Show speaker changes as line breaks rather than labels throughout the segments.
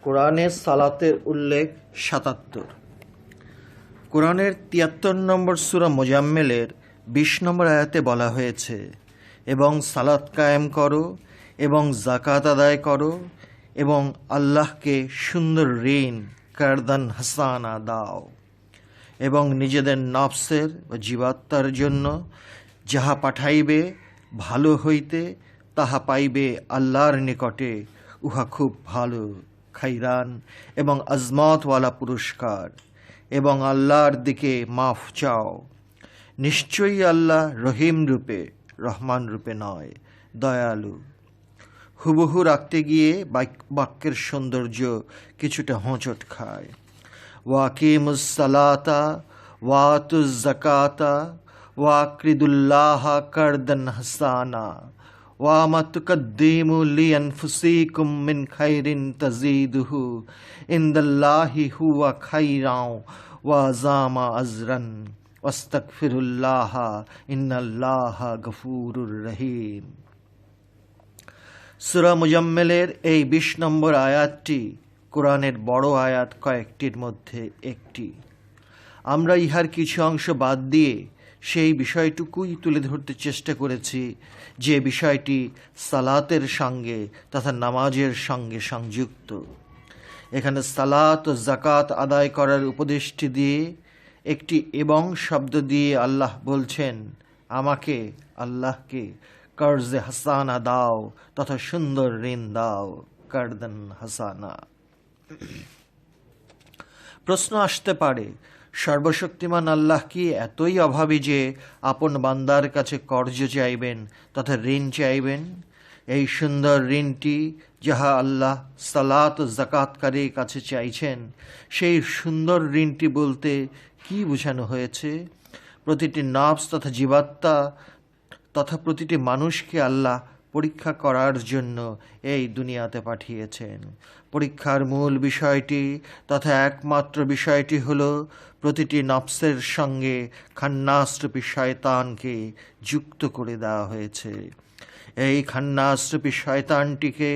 কোরআনে সালাতের উল্লেখ ৭৭। কোরআনের ৭৩ নম্বর সূরা মুজাম্মেলের ২০ নম্বর আয়াতে বলা হয়েছে, এবং সালাত কায়েম করো এবং জাকাত আদায় করো এবং আল্লাহকে সুন্দর ঋণ কারদান হাসানা দাও, এবং নিজেদের নফসের ও জীবাত্মার জন্য যাহা পাঠাইবে ভালো হইতে তাহা পাইবে আল্লাহর নিকটে, উহা খুব ভালো, খাইরান এবং আজমতওয়ালা পুরস্কার, এবং আল্লাহর দিকে মাফ চাও। নিশ্চয়ই আল্লাহ রহিম রূপে, রহমান রূপে নয়, দয়ালু। হুবহু রাখতে গিয়ে বাক্যের সৌন্দর্য কিছুটা হোঁচট খায়। ওয়াকিমুস সালাতা ওয়াতুজ জাকাতা ওয়াকরিদুল্লাহা কারদান হাসানা ওয়া মা তুকদ্দিমু লিআনফুসিকুম মিন খাইরিন তাজিদুহু ইনদাল্লাহি হুয়া খাইরাও ওয়া আযামা আজরান ওয়াস্তাগফিরুল্লাহা ইন্নাল্লাহা গফুরুর রহিম। সূরা মুজাম্মেলের এই ২০ নম্বর আয়াতটি কোরআনের বড় আয়াত কয়েকটির মধ্যে একটি। আমরা ইহার কিছু অংশ বাদ দিয়ে সেই বিষয়টুকুই তুলে ধরতে চেষ্টা করেছি, যে বিষয়টি সালাতের সঙ্গে তথা নামাজের সঙ্গে সংযুক্ত। এখানে সালাত ও জাকাত আদায় করার উপদেশটি দিয়ে একটি এবং শব্দ দিয়ে আল্লাহ বলছেন, আমাকে, আল্লাহকে কর্জে হাসানা দাও তথা সুন্দর ঋণ দাও, কারদান হাসানা। প্রশ্ন আসতে পারে, সর্বশক্তিমান আল্লাহ কি এতই অভাবী যে আপন বান্দার কাছে কর্জ চাইবেন তথা ঋণ চাইবেন? এই সুন্দর ঋণটি যাহা আল্লাহ সালাত ও জাকাতকারীর কাছে চাইছেন, সেই সুন্দর ঋণটি বলতে কি বোঝানো হয়েছে? প্রতিটি নফস তথা জীবাত্মা তথা প্রতিটি মানুষকে আল্লাহ পরীক্ষা করার জন্য এই দুনিয়াতে পাঠিয়েছেন। পরীক্ষার মূল বিষয়টি তথা একমাত্র বিষয়টি হল প্রতিটি নফসের সঙ্গে খান্নাসরূপী শয়তানকে যুক্ত করে দেওয়া হয়েছে। এই খান্নাসরূপী শয়তানটিকে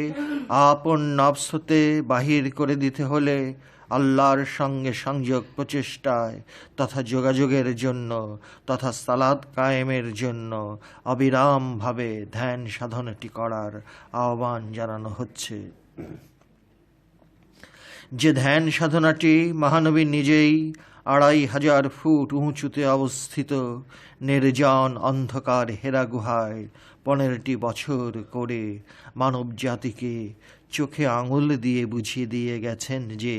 আপন নফস হতে বাহির করে দিতে হলে আল্লাহর সঙ্গে সংযোগ প্রচেষ্টায় তথা যোগাযোগের জন্য তথা সালাত কায়েমের জন্য অবিরামভাবে ধ্যান সাধনাটি করার আহ্বান জানানো হচ্ছে। যে ধ্যান সাধনাটি মহানবী নিজেই ২৫০০ ফুট উঁচুতে অবস্থিত নির্জন অন্ধকার হেরা গুহায় ১৫টি বছর করে মানব জাতিকে চোখে আঙুল দিয়ে বুঝিয়ে দিয়ে গেছেন যে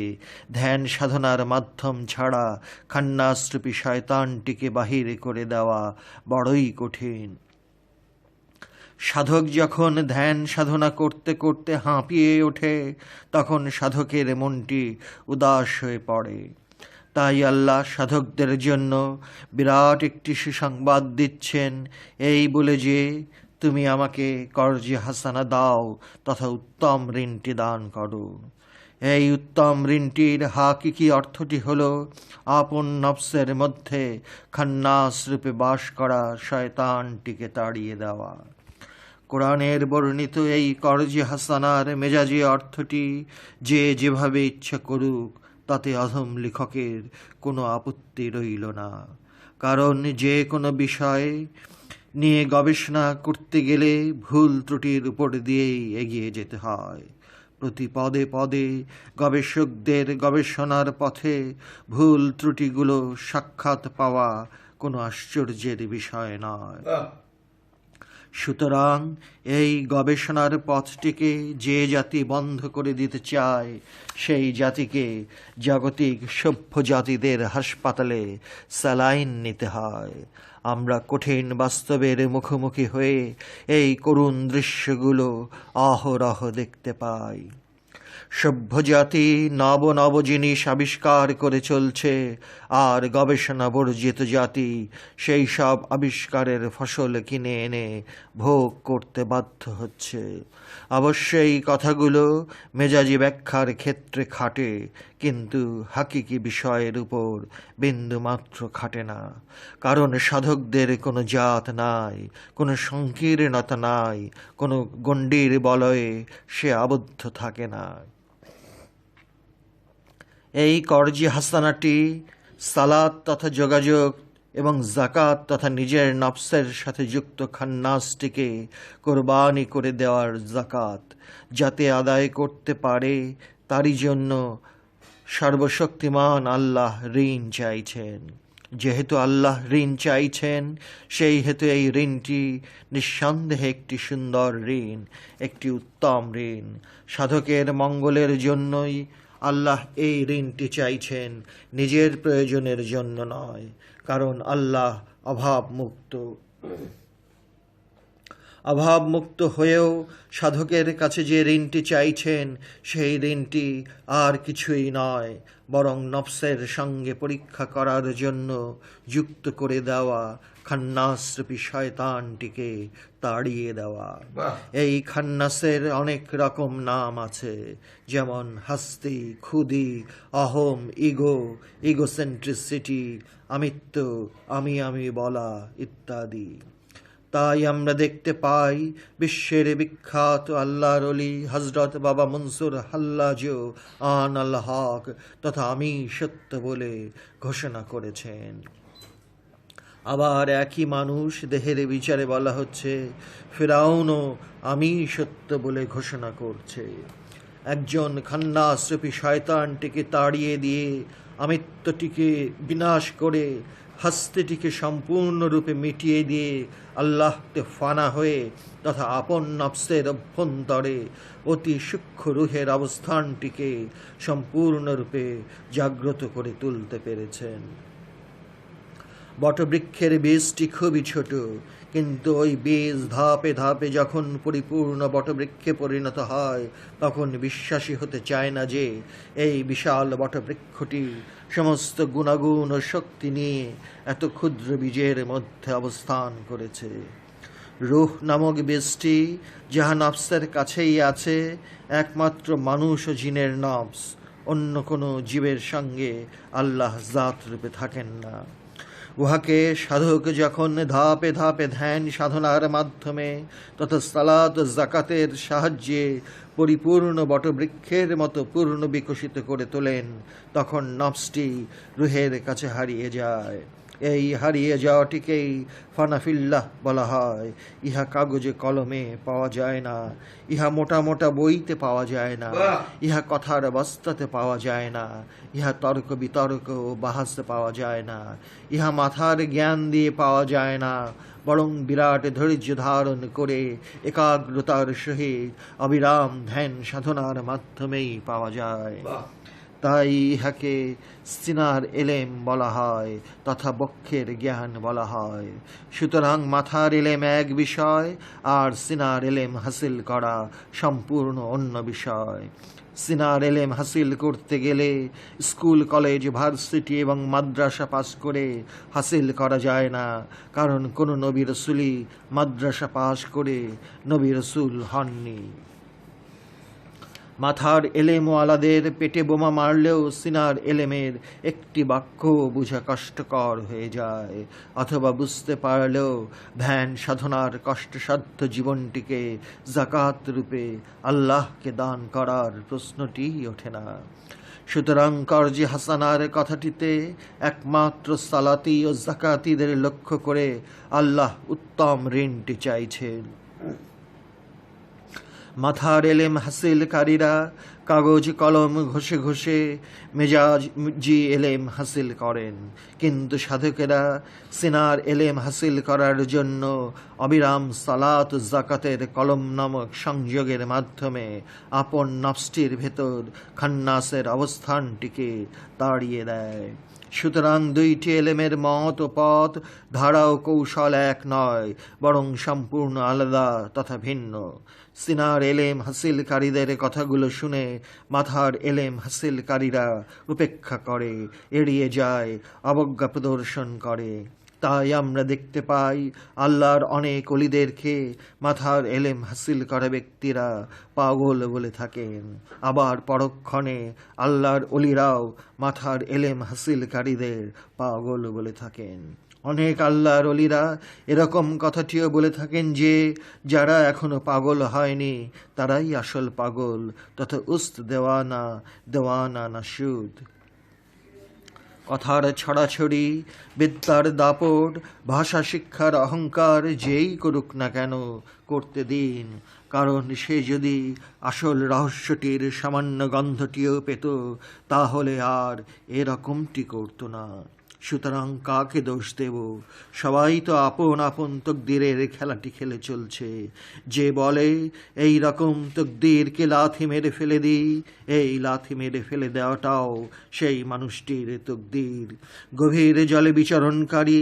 ধ্যান সাধনার মাধ্যম ছাড়া খান্নাসরূপী শয়তানটিকে বাহির করে দেওয়া বড়ই কঠিন। সাধক যখন ধ্যান সাধনা করতে করতে হাঁপিয়ে ওঠে, তখন সাধকের মনটি উদাস হয়ে পড়ে। তাই আল্লাহ সাধকদের জন্য বিরাট একটি সুসংবাদ দিচ্ছেন, এই বলে যে তুমি আমাকে কর্জে হাসানা দাও তথা উত্তম ঋণটি দান করো। এই উত্তম ঋণটির হাকিকি অর্থটি হল আপন নফসের মধ্যে খান্নাস রূপে বাস করা শয়তানটিকে তাড়িয়ে দেওয়া। কোরআনের বর্ণিত এই কর্জে হাসানার মেজাজি অর্থটি যে যেভাবে ইচ্ছা করুক, তাতে অধম লেখকের কোনো আপত্তি রইল না। কারণ যে কোনো বিষয়ে নিয়ে গবেষণা করতে গেলে ভুল ত্রুটির উপর দিয়েই এগিয়ে যেতে হয়। প্রতি পদে পদে গবেষকদের গবেষণার পথে ভুল ত্রুটিগুলো সাক্ষাৎ পাওয়া কোনো আশ্চর্যের বিষয় নয়। সুতরাং এই গবেষণার পথটিকে যে জাতি বন্ধ করে দিতে চায়, সেই জাতিকে জাগতিক সভ্য জাতিদের হাসপাতালে স্যালাইন নিতে হয়। আমরা কঠিন বাস্তবের মুখোমুখি হয়ে এই করুণ দৃশ্যগুলো অহরহ দেখতে পাই। সভ্য জাতি নব নব জিনিস আবিষ্কার করে চলছে, আর গবেষণা বর্জিত জাতি সেই সব আবিষ্কারের ফসল কিনে এনে ভোগ করতে বাধ্য হচ্ছে। অবশ্যই কথাগুলো মেজাজি ব্যাখ্যার ক্ষেত্রে খাটে, কিন্তু হাকিকি বিষয়ের উপর বিন্দুমাত্র খাটে না। কারণ সাধকদের কোনো জাত নাই, কোনো সংকীর্ণতা নাই, কোনো গণ্ডির বলয়ে সে আবদ্ধ থাকে না। এই করজি হাসানাটি সালাত তথা যোগাযোগ এবং জাকাত তথা নিজের নফসের সাথে যুক্ত খান্নাসটিকে কোরবানি করে দেওয়ার জাকাত, যাতে আদায় করতে পারে তারই জন্য সর্বশক্তিমান আল্লাহ ঋণ চাইছেন। যেহেতু আল্লাহ ঋণ চাইছেন, সেই হেতু এই ঋণটি নিঃসন্দেহে একটি সুন্দর ঋণ, একটি উত্তম ঋণ। সাধকের মঙ্গলের জন্যই আল্লাহ এই ঋণটি চাইছেন, নিজের প্রয়োজনের জন্য নয়। কারণ আল্লাহ অভাবমুক্ত হয়েও সাধকের কাছে যে ঋণটি চাইছেন, সেই ঋণটি আর কিছুই নয়, বরং নফসের সঙ্গে পরীক্ষা করার জন্য যুক্ত করে দেওয়া খান্নাসরূপী শয়তানটিকে তাড়িয়ে দেওয়া। এই খান্নাসের অনেক রকম নাম আছে, যেমন হাস্তি, ক্ষুদি, অহম, ইগোসেন্ট্রিসিটি, আমিত্ব, আমি বলা ইত্যাদি। তাই আমরা দেখতে পাই বিশ্বের বিখ্যাত আল্লাহর ওলি হজরত বাবা মনসুর হাল্লাজ আন আল হক তথা আমি সত্য বলে ঘোষণা করেছেন। আবার একই মানুষ দেহের বিচারে বলা হচ্ছে ফিরাউনও আমি সত্য বলে ঘোষণা করছে। একজন খান্নাসরূপী শয়তানটিকে তাড়িয়ে দিয়ে আমিত্বটিকে বিনাশ করে হাস্তিটিকে সম্পূর্ণরূপে মিটিয়ে দিয়ে আল্লাহতে ফানা হয়ে তথা আপন নফসের অভ্যন্তরে অতি সূক্ষ্ম রুহের অবস্থানটিকে সম্পূর্ণরূপে জাগ্রত করে তুলতে পেরেছেন। বটবৃক্ষের বীজটি খুবই ছোট, কিন্তু ওই বীজ ধাপে ধাপে যখন পরিপূর্ণ বটবৃক্ষে পরিণত হয়, তখন বিশ্বাসী হতে চায় না যে এই বিশাল বটবৃক্ষটি সমস্ত গুণাগুণ ও শক্তি নিয়ে এত ক্ষুদ্র বীজের মধ্যে অবস্থান করেছে। রূহ নামক বীজটি যাহা নফসের কাছেই আছে, একমাত্র মানুষ ও জিনের নফস, অন্য কোনো জীবের সঙ্গে আল্লাহ জাত রূপে থাকেন না। উহাকে সাধক যখন ধাপে ধাপে ধ্যান সাধনার মাধ্যমে তথা সালাত জাকাতের সাহায্যে পরিপূর্ণ বটবৃক্ষের মতো পূর্ণ বিকশিত করে তোলেন, তখন নফসটি রুহের কাছে হারিয়ে যায়। এই হারিয়ে যাওয়াটিকেই ফানাফিল্লাহ বলা হয়। ইহা কাগজে কলমে পাওয়া যায় না, ইহা মোটা মোটা বইতে পাওয়া যায় না, ইহা কথার বস্তাতে পাওয়া যায় না, ইহা তর্ক বিতর্ক ও বাহাসে পাওয়া যায় না, ইহা মাথার জ্ঞান দিয়ে পাওয়া যায় না, বরং বিরাট ধৈর্য ধারণ করে একাগ্রতার সহিত অবিরাম ধ্যান সাধনার মাধ্যমেই পাওয়া যায়। তাই ইহাকে সিনার এলেম বলা হয় তথা বক্ষের জ্ঞান বলা হয়। সুতরাং মাথার এলেম এক বিষয়, আর সিনার এলেম হাসিল করা সম্পূর্ণ অন্য বিষয়। সিনার এলেম হাসিল করতে গেলে স্কুল, কলেজ, ভার্সিটি এবং মাদ্রাসা পাস করে হাসিল করা যায় না, কারণ কোনো নবী রসুলই মাদ্রাসা পাস করে নবী রসুল হননি। মাথার এলেমওয়ালাদের পেটে বোমা মারলেও সিনার এলেমের একটি বাক্য বোঝা কষ্টকর হয়ে যায়, অথবা বুঝতে পারলেও ধ্যান সাধনার কষ্টসাধ্য জীবনটিকে জাকাত রূপে আল্লাহকে দান করার প্রশ্নটি ওঠে না। সুতরাং করজি হাসানার কথাটিতে একমাত্র সালাতি ও জাকাতিদের লক্ষ্য করে আল্লাহ উত্তম ঋণটি চাইছেন। মাথার এলেম হাসিলকারীরা কাগজ কলম ঘষে ঘষে মেজাজি এলেম হাসিল করেন, কিন্তু সাধকেরা সিনার এলেম হাসিল করার জন্য অবিরাম সালাত জাকাতের কলম নামক সংযোগের মাধ্যমে আপন নফসটির ভেতর খান্নাসের অবস্থানটিকে তাড়িয়ে দেয়। সুতরাং দুইটি এলেমের মত ও পথ, ধারা ও কৌশল এক নয়, বরং সম্পূর্ণ আলাদা তথা ভিন্ন। সিনার এলেম হাসিলকারীদের কথাগুলো শুনে মাথার এলেম হাসিলকারীরা উপেক্ষা করে, এড়িয়ে যায়, অবজ্ঞা প্রদর্শন করে। তাই আমরা দেখতে পাই আল্লাহর অনেক অলিদেরকে মাথার এলেম হাসিল করা ব্যক্তিরা পাগল বলে থাকেন, আবার পরক্ষণে আল্লাহর অলিরাও মাথার এলেম হাসিলকারীদের পাগল বলে থাকেন। অনেক আল্লাহর অলিরা এরকম কথাটিও বলে থাকেন যে যারা এখনো পাগল হয়নি তারাই আসল পাগল, তথা উস্ত দেওয়ানা দেওয়ানা নাশুদ। কথার ছড়াছড়ি, বিদ্যার দাপট, ভাষা শিক্ষার অহংকার যেই করুক না কেন করতে দিন, কারণ সে যদি আসল রহস্যটির সামান্য গন্ধটিও পেত তাহলে আর এরকমটি করতো না। সুতরাং কাকে দোষ দেব? সবাই তো আপন আপন তকদিরের খেলাটি খেলে চলছে। যে বলে এই রকম তকদিরকে লাথি মেরে ফেলে দিই, এই লাথি মেরে ফেলে দেওয়াটাও সেই মানুষটির তকদির। গভীর জলে বিচরণকারী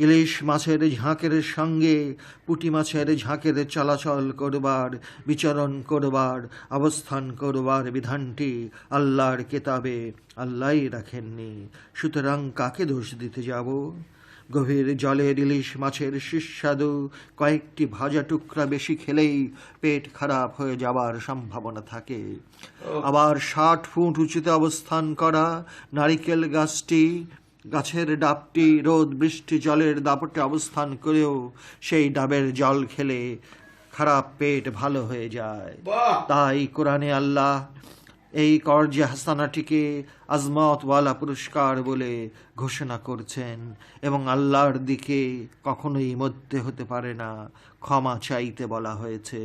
ইলিশ মাছের ঝাঁকের সঙ্গে পুঁটি মাছের ঝাঁকের চলাচল করবার, বিচরণ করবার, অবস্থান করবার বিধানটি আল্লাহর কেতাবে আল্লাহই রাখেননি। সুতরাং কাকে দোষ দিতে যাব? গভীর জলের ইলিশ মাছের সুস্বাদু কয়েকটি ভাজা টুকরা বেশি খেলেই পেট খারাপ হয়ে যাবার সম্ভাবনা থাকে। আবার 60 ফুট উঁচুতে অবস্থান করা নারিকেল গাছের ডাবটি রোদ বৃষ্টি জলের দাপটে অবস্থান করেও সেই ডাবের জল খেলে খারাপ পেট ভালো হয়ে যায়। তাই কোরআনে আল্লাহ এই কর্জে হাসানাটিকে আজমতওয়ালা পুরস্কার বলে ঘোষণা করছেন এবং আল্লাহর দিকে কখনোই মধ্যে হতে পারে না, ক্ষমা চাইতে বলা হয়েছে।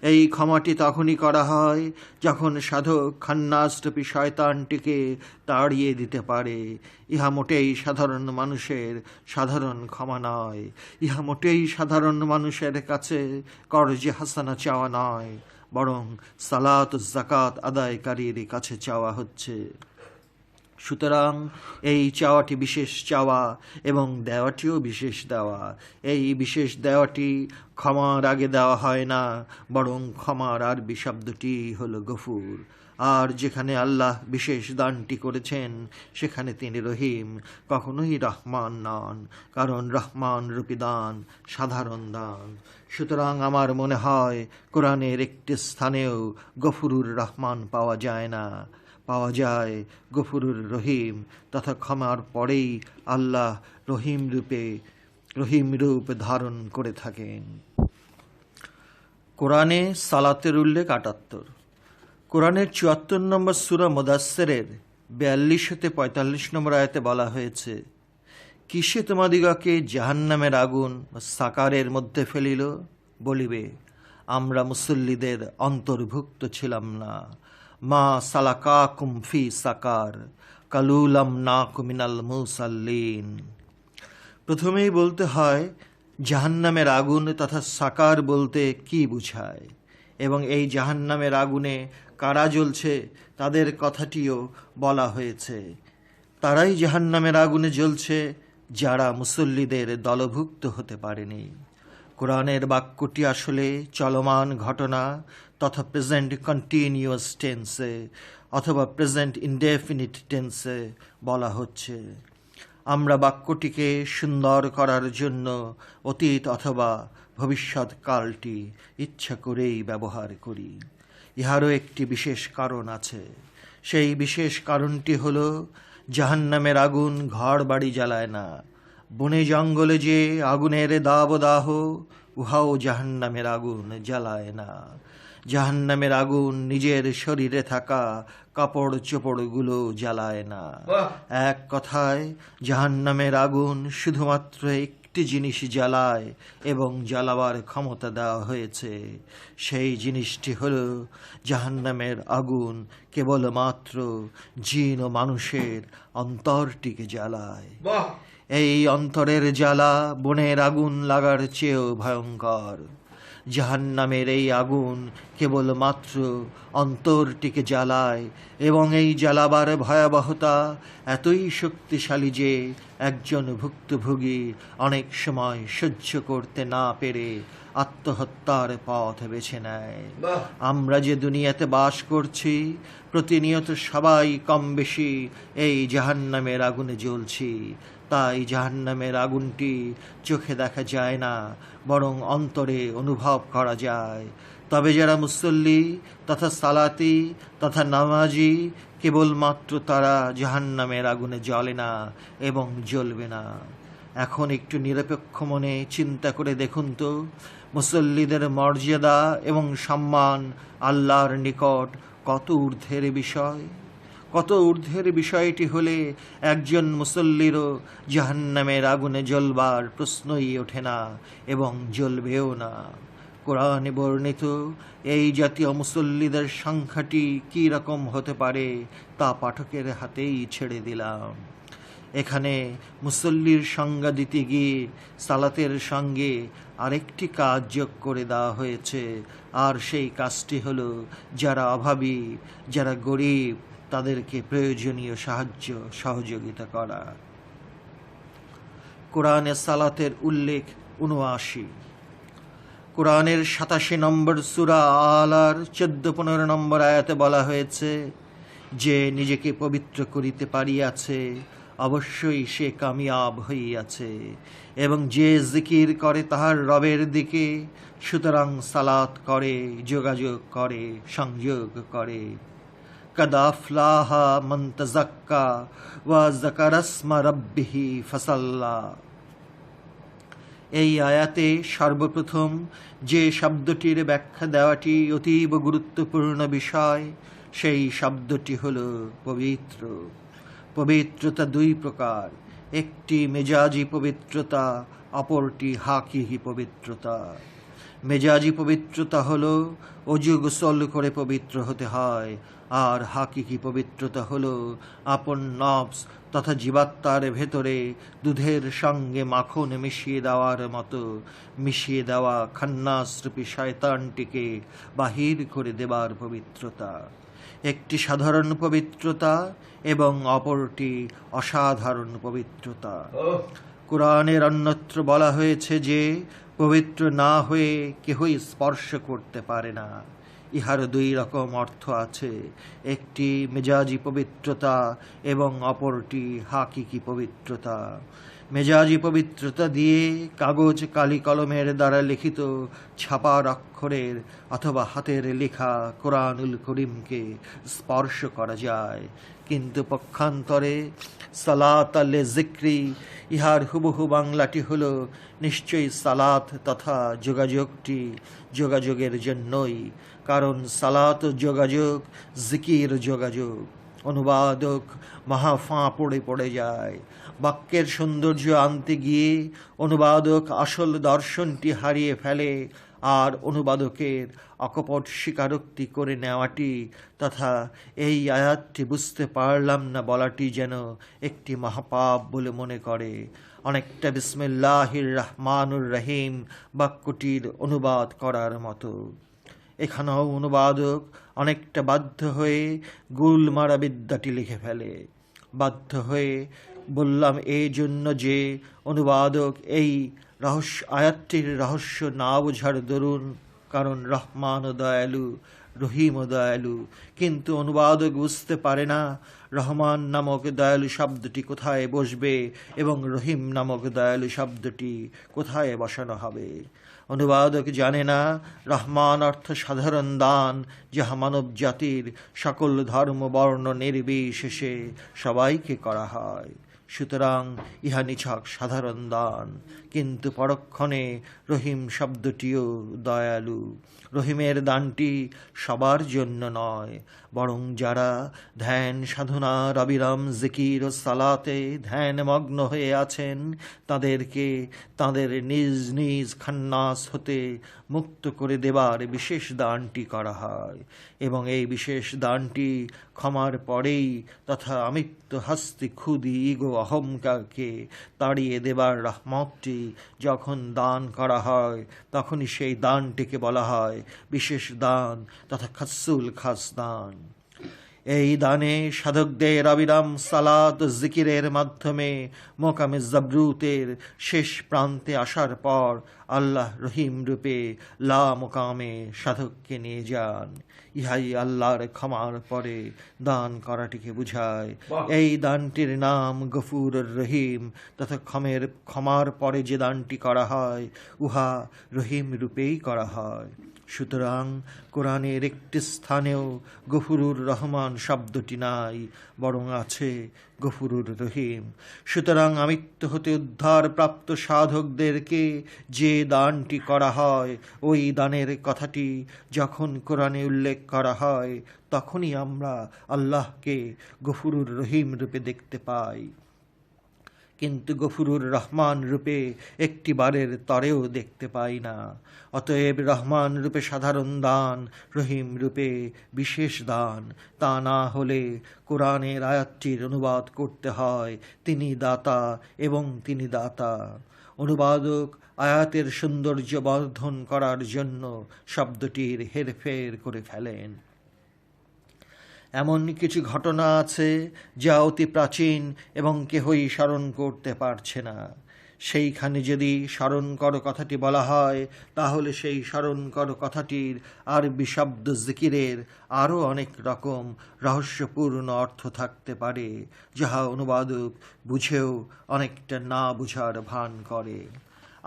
এই ক্ষমাটি তখনই করা হয় যখন সাধক খান্নাসরূপী শয়তানটিকে তাড়িয়ে দিতে পারে। ইহা মোটেই সাধারণ মানুষের সাধারণ ক্ষমা নয়, ইহা মোটেই সাধারণ মানুষের কাছে কর্জে হাসানা চাওয়া নয়, বরং সালাত ও যাকাত আদায়কারীর কাছে চাওয়া হচ্ছে। সুতরাং এই চাওয়াটি বিশেষ চাওয়া এবং দেওয়াটিও বিশেষ দেওয়া। এই বিশেষ দেওয়াটি ক্ষমার আগে দেওয়া হয় না, বরং ক্ষমার আরবি শব্দটি হলো গফুর। আর যেখানে আল্লাহ বিশেষ দানটি করেছেন সেখানে তিনি রহিম, কখনোই রহমান নন, কারণ রহমান রূপী দান সাধারণ দান। সুতরাং আমার মনে হয় কোরআনের একটি স্থানেও গফুরুর রহমান পাওয়া যায় না, পাওয়া যায় গফুরুর রহিম, তথা ক্ষমার পরেই আল্লাহ রহিম রূপ ধারণ করে থাকেন। কোরআনে সালাতের উল্লেখ ৭৮। কোরআনের ৭৪ নম্বর সূরা মুদাসসিরের ৪২ হতে ৪৫ নম্বর আয়াতে বলা হয়েছে, কিসে তোমাদিগকে জাহান্নামের আগুন সাকারের মধ্যে ফেলিল? বলিবে, আমরা মুসল্লিদের অন্তর্ভুক্ত ছিলাম না। মা সালাকাকুম ফি সাকার কালু লাম নাকু মিনাল মুসাল্লিন। প্রথমেই বলতে হয় জাহান্নামের আগুন তথা সাকার বলতে কি বুঝায়, এবং এই জাহান্নামের আগুনে কারা জ্বলছে তাদের কথাটিও বলা হয়েছে। তারাই জাহান্নামের আগুনে জ্বলছে যারা মুসল্লিদের দলভুক্ত হতে পারেনি। কোরআনের বাক্যটি আসলে চলমান ঘটনা তথা প্রেজেন্ট কন্টিনিউয়াস টেন্সে অথবা প্রেজেন্ট ইনডেফিনিট টেন্সে বলা হচ্ছে। আমরা বাক্যটিকে সুন্দর করার জন্য অতীত অথবা ভবিষ্যৎকালটি ইচ্ছা করেই ব্যবহার করি। ইহারও একটি বিশেষ কারণ আছে। সেই বিশেষ কারণটি হল জাহান্নামের আগুন ঘর বাড়ি জ্বালায় না। বনে জঙ্গলে যে আগুনের দাবদাহ, উহাও জাহান্নামের আগুন জ্বালায় না। জাহান্নামের আগুন নিজের শরীরে থাকা কাপড় চোপড়গুলো জ্বালায় না। এক কথায় জাহান্নামের আগুন শুধুমাত্র একটি জিনিস জ্বালায় এবং জ্বালাবার ক্ষমতা দেওয়া হয়েছে। সেই জিনিসটি হল জাহান্নামের আগুন কেবলমাত্র জিন ও মানুষের অন্তরটিকে জ্বালায়। এই অন্তরের জ্বালা বনের আগুন লাগার চেয়েও ভয়ঙ্কর। জাহান্নামের এই আগুন কেবলমাত্র অন্তরটিকে জ্বালায় এবং এই জ্বালাবার ভয়াবহতা এতই শক্তিশালী যে একজন ভুক্তভোগী অনেক সময় সহ্য করতে না পেরে আত্মহত্যার পথ বেছে নেয়। আমরা যে দুনিয়াতে বাস করছি প্রতিনিয়ত সবাই কম বেশি এই জাহান্নামের আগুনে জ্বলছি। তাই জাহান্নামের আগুনটি চোখে দেখা যায় না, বরং অন্তরে অনুভব করা যায়। তবে যারা মুসল্লি তথা সালাতি তথা নামাজি কেবলমাত্র তারা জাহান্নামের আগুনে জ্বলে না এবং জ্বলবে না। এখন একটু নিরপেক্ষ মনে চিন্তা করে দেখুন তো, মুসল্লিদের মর্যাদা এবং সম্মান আল্লাহর নিকট কত ঊর্ধ্বের বিষয়। কত ঊর্ধ্বের বিষয়টি হলে একজন মুসল্লিরও জাহান্নামের আগুনে জ্বলবার প্রশ্নই ওঠে না এবং জ্বলবেও না। কোরআনে বর্ণিত এই জাতীয় মুসল্লিদের সংখ্যাটি কী রকম হতে পারে তা পাঠকের হাতেই ছেড়ে দিলাম। এখানে মুসল্লির সংজ্ঞা দিতে গিয়ে সালাতের সঙ্গে আরেকটি কাজ যোগ করে দেওয়া হয়েছে, আর সেই কাজটি হলো যারা অভাবী, যারা গরিব, তাদেরকে প্রয়োজনীয় সাহায্য সহযোগিতা করা। কোরআনে সালাতের উল্লেখ ৭৯। কোরআনের ৮৭ নম্বর সূরা আলার ১৪-১৫ নম্বর আয়াতে বলা হয়েছে, যে নিজেকে পবিত্র করিতে পারিয়াছে অবশ্যই সে কামিয়াব হইয়াছে, এবং যে জিকির করে তাহার রবের দিকে, সুতরাং সালাত করে, যোগাযোগ করে, সংযোগ করে। কদ আফলাহা মান তাযাক্কা ওয়া যাকারাসমা রাব্বিহি ফাসাল্লা। এই আয়াতে সর্বপ্রথম যে শব্দটির ব্যাখ্যা দেওয়াটি অতীব গুরুত্বপূর্ণ বিষয়, সেই শব্দটি হল পবিত্র। পবিত্রতা দুই প্রকার, একটি মেজাজি পবিত্রতা, অপরটি হাকিকি পবিত্রতা। মেজাজি পবিত্রতা হলো অজু গোসল করে পবিত্র হতে হয়, আর হাকিকি পবিত্রতা হলো আপন নফস তথা জীবাত্মার ভেতরে দুধের সঙ্গে মাখন মিশিয়ে দেওয়ার মতো মিশিয়ে দেওয়া খান্নাসরূপী শয়তানটিকে বাহির করে দেবার পবিত্রতা। একটি সাধারণ পবিত্রতা এবং অপরটি অসাধারণ পবিত্রতা। কোরআনের অন্যত্র বলা হয়েছে যে পবিত্র না হয়ে কেহই স্পর্শ করতে পারে না। ইহার দুই রকম অর্থ আছে, একটি মেজাজি পবিত্রতা এবং অপরটি হাকিকি পবিত্রতা। মেজাজি পবিত্রতা দিয়ে কাগজ কালি কলমের দ্বারা লিখিত ছাপার অক্ষরের অথবা হাতের লেখা কোরআনুল করিমকে স্পর্শ করা যায়, কিন্তু পক্ষান্তরে সালাত আলে জিক্রি, ইহার হুবহু বাংলাটি হল নিশ্চয়ই সালাত তথা যোগাযোগটি যোগাযোগের জন্যই, কারণ সালাত যোগাযোগ, জিকির যোগাযোগ। অনুবাদক মহা ফাঁ পড়ে যায়। বাক্যের সৌন্দর্য আনতে গিয়ে অনুবাদক আসল দর্শনটি হারিয়ে ফেলে, আর অনুবাদকের অকপট স্বীকারোক্তি করে নেওয়াটি তথা এই আয়াতটি বুঝতে পারলাম না বলাটি যেন একটি মহাপাপ বলে মনে করে। অনেকটা বিসমিল্লাহির রহমানুর রহিম বাক্যটির অনুবাদ করার মতো। এখানেও অনুবাদক অনেকটা বাধ্য হয়ে গুলমারা বিদ্যাটি লিখে ফেলে। বাধ্য হয়ে বললাম এই জন্য যে অনুবাদক এই আয়াতটির রহস্য না বোঝার দরুন, কারণ রহমান ও দয়ালু, রহিম ও দয়ালু, কিন্তু অনুবাদক বুঝতে পারে না রহমান নামক দয়ালু শব্দটি কোথায় বসবে এবং রহিম নামক দয়ালু শব্দটি কোথায় বসানো হবে। অনুবাদক জানে না রহমান অর্থ সাধারণ দান, যাহা মানব জাতির সকল ধর্ম বর্ণ নির্বিশেষে সবাইকে করা হয়। সুতরাং ইহা নিছক সাধারণ দান, কিন্তু পরক্ষণে রহিম শব্দটিও দয়ালু। রহিমের দানটি সবার জন্য নয়, বরং যারা ধ্যান সাধনার অবিরাম জিকির ও সালাতে ধ্যানমগ্ন হয়ে আছেন তাদেরকে তাদের নিজ নিজ খান্নাস হতে মুক্ত করে দেবার বিশেষ দানটি করা হয়, এবং এই বিশেষ দানটি ক্ষমার পরেই তথা আমৃত্যু হাস্তি ক্ষুদি ইগো অহংকারকে তাড়িয়ে দেবার রহমতটি যখন দান করা হয়, তখনই সেই দানটিকে বলা হয় বিশেষ দান তথা খাসুল খাস দান। এই দানে সাধকদের অবিরাম সালাত জিকিরের মাধ্যমে মোকামে জাবরুতের শেষ প্রান্তে আসার পর আল্লাহ রহিম রূপে লা মোকামে সাধককে নিয়ে যান। ইহাই আল্লাহর ক্ষমার পরে দান করাটিকে বুঝায়। এই দানটির নাম গফুর রহিম, তথা ক্ষমার পরে যে দানটি করা হয় উহা রহিম রূপেই করা হয়। সুতরাং কোরআনের একটি স্থানেও গফুরুর রহমান শব্দটি নাই, বরং আছে গফুরুর রহিম। সুতরাং আমৃত্যু হতে উদ্ধার প্রাপ্ত সাধকদেরকে যে দানটি করা হয়, ওই দানের কথাটি যখন কোরআনে উল্লেখ করা হয়, তখনই আমরা আল্লাহকে গফুরুর রহিম রূপে দেখতে পাই, কিন্তু গফুরুর রহমান রূপে একটি বারের তরেও দেখতে পাই না। অতএব রহমান রূপে সাধারণ দান, রহিম রূপে বিশেষ দান। তা না হলে কোরআনের আয়াতটির অনুবাদ করতে হয় তিনি দাতা এবং তিনি দাতা। অনুবাদক আয়াতের সৌন্দর্য বর্ধন করার জন্য শব্দটির হেরফের করে ফেলেন। এমন কিছু ঘটনা আছে যা অতি প্রাচীন এবং কেহই স্মরণ করতে পারছে না। সেইখানে যদি স্মরণ করো কথাটি বলা হয়, তাহলে সেই স্মরণ করো কথাটির আরবি শব্দ জিকিরের আরও অনেক রকম রহস্যপূর্ণ অর্থ থাকতে পারে, যাহা অনুবাদক বুঝেও অনেকটা না বুঝার ভান করে।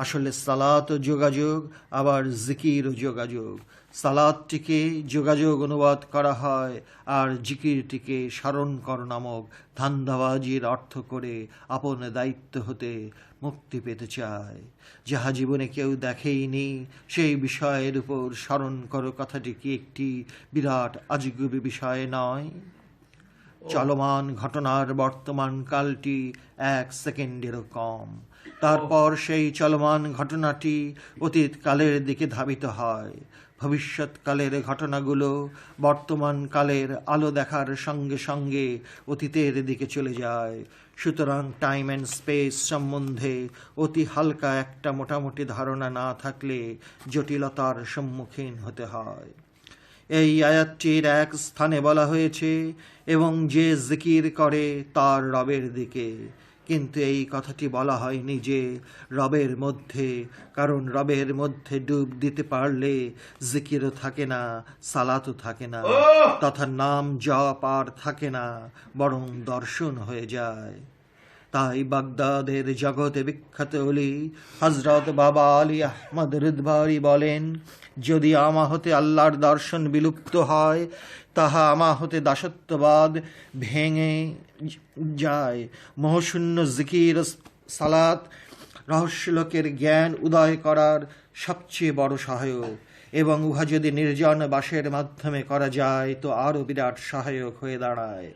আসলে সালাত ও যোগাযোগ, আবার জিকির ও যোগাযোগ। সালাদটিকে যোগাযোগ অনুবাদ করা হয়, আর জিকিরটিকে স্মরণ কর নামক ধান্দাবাজির অর্থ করে আপন দায়িত্ব হতে মুক্তি পেতে চায়। যাহা জীবনে কেউ দেখেইনি, সেই বিষয়ের উপর স্মরণ করো কথাটি কি একটি বিরাট আজগুবি বিষয় নয়? চলমান ঘটনার বর্তমান কালটি 1 সেকেন্ডেরও কম। তারপর সেই চলমান ঘটনাটি অতীত কালের দিকে ধাবিত হয়। ভবিষ্যৎকালের ঘটনাগুলো বর্তমান কালের আলো দেখার সঙ্গে সঙ্গে অতীতের দিকে চলে যায়। সুতরাং টাইম অ্যান্ড স্পেস সম্বন্ধে অতি হালকা একটা মোটামুটি ধারণা না থাকলে জটিলতার সম্মুখীন হতে হয়। এই আয়াতটির এক স্থানে বলা হয়েছে, এবং যে জিকির করে তার রবের দিকে, কিন্তু এই কথাটি বলা হয়নি যে রবের মধ্যে, কারণ রবের মধ্যে ডুব দিতে পারলে জিকিরও থাকে না, সালাতও থাকে না, তথা নাম জপ আর থাকে না, বরং দর্শন হয়ে যায়। তাই বাগদাদের জগতে বিখ্যাত অলি হজরত বাবা আলী আহমদ রিদভারি বলেন, যদি আমা হতে আল্লাহর দর্শন বিলুপ্ত হয়, তাহা আমা হতে দাসত্ববাদ ভেঙে যায়। মোহশূন্য জিকির সালাত রহস্যলোকের জ্ঞান উদয় করার সবচেয়ে বড় সহায়ক, এবং উহা যদি নির্জন বাসের মাধ্যমে করা যায় তো আরও বিরাট সহায়ক হয়ে দাঁড়ায়।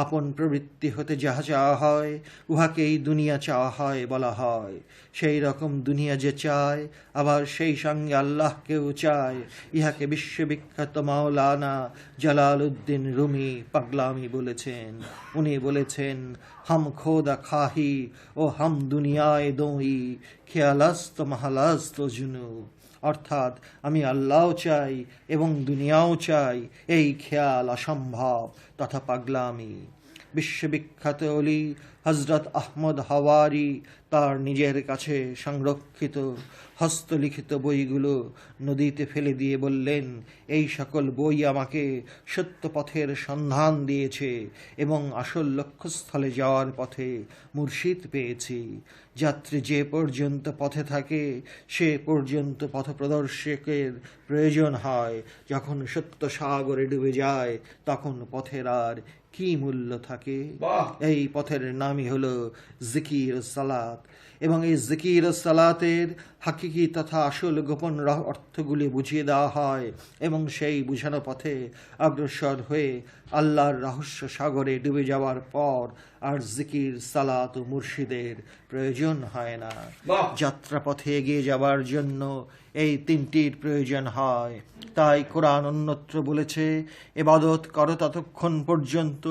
আপন প্রবৃত্তি হতে যাহা চাওয়া হয়, উহাকেই দুনিয়া চাওয়া হয় বলা হয়। সেই রকম দুনিয়া যে চায়, আবার সেই সঙ্গে আল্লাহকেও চায়, ইহাকে বিশ্ববিখ্যাত মাওলানা জালালউদ্দিন রুমি পাগলামি বলেছেন। উনি বলেছেন, হাম খোদা খাহি ও হাম দুনিয়ায় দোই, খেয়ালাস্ত মাহালাস্ত জুনু। অর্থাৎ আমি আল্লাহও চাই এবং দুনিয়াও চাই, এই খেয়াল অসম্ভব তথা পাগলামি। বিশ্ববিখ্যাত অলি হজরত আহমদ হাওয়ারি তার নিজের কাছে সংরক্ষিত হস্তলিখিত বইগুলো নদীতে ফেলে দিয়ে বললেন, এই সকল বই আমাকে সত্য পথের সন্ধান দিয়েছে এবং আসল লক্ষ্যস্থলে যাওয়ার পথে মুর্শিদ পেয়েছি। যাত্রী যে পর্যন্ত পথে থাকে সে পর্যন্ত পথপ্রদর্শকের প্রয়োজন হয়। যখন সত্য সাগরে ডুবে যায় তখন পথের আর কি মূল্য থাকে? এই পথের নামই হলো জিকির ও সালাত, এবং এই জিকির ও সালাতের হাকিকি তথা আসল গোপন অর্থগুলি বুঝিয়ে দেওয়া হয়, এবং সেই বুঝানো পথে অগ্রসর হয়ে আল্লাহর রহস্য সাগরে ডুবে যাওয়ার পর আর জিকির, সালাত ও মুর্শিদের প্রয়োজন হয় না। যাত্রাপথে এগিয়ে যাবার জন্য এই তিনটির প্রয়োজন হয়। তাই কোরআন অন্যত্র বলেছে, ইবাদত করো ততক্ষণ পর্যন্ত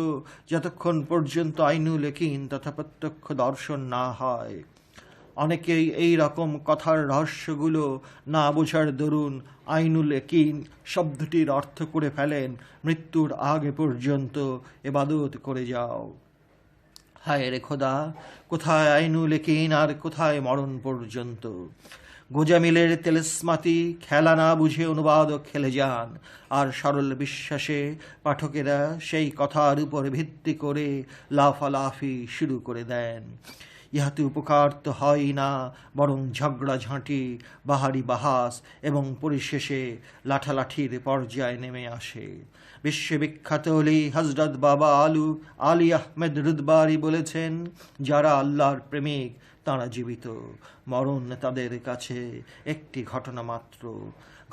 যতক্ষণ পর্যন্ত আইনুল ইয়াকিন তথা প্রত্যক্ষ দর্শন না হয়। অনেকেই এই রকম কথার রহস্যগুলো না বোঝার দরুন আইনুল ইয়াকিন শব্দটির অর্থ করে ফেলেন, মৃত্যুর আগে পর্যন্ত ইবাদত করে যাও। হায় রে খোদা, কোথায় আইনুল ইয়াকিন আর কোথায় মরণ পর্যন্ত? গোজামিলের তেলেসমাতি খেলা না বুঝে অনুবাদক খেলে যান, আর সরল বিশ্বাসে পাঠকেরা সেই কথার উপর ভিত্তি করে লাফালাফি শুরু করে দেন। ইহাতে উপকার তো হয় না, বরং ঝগড়াঝাঁটি, বাহারি বাহাস এবং পরিশেষে লাঠালাঠির পর্যায়ে নেমে আসে। বিশ্ববিখ্যাত অলি হজরত বাবা আলী আহমেদ রুদবারি বলেছেন, যারা আল্লাহর প্রেমিক তাঁরা জীবিত, মরণ তাদের কাছে একটি ঘটনা মাত্র।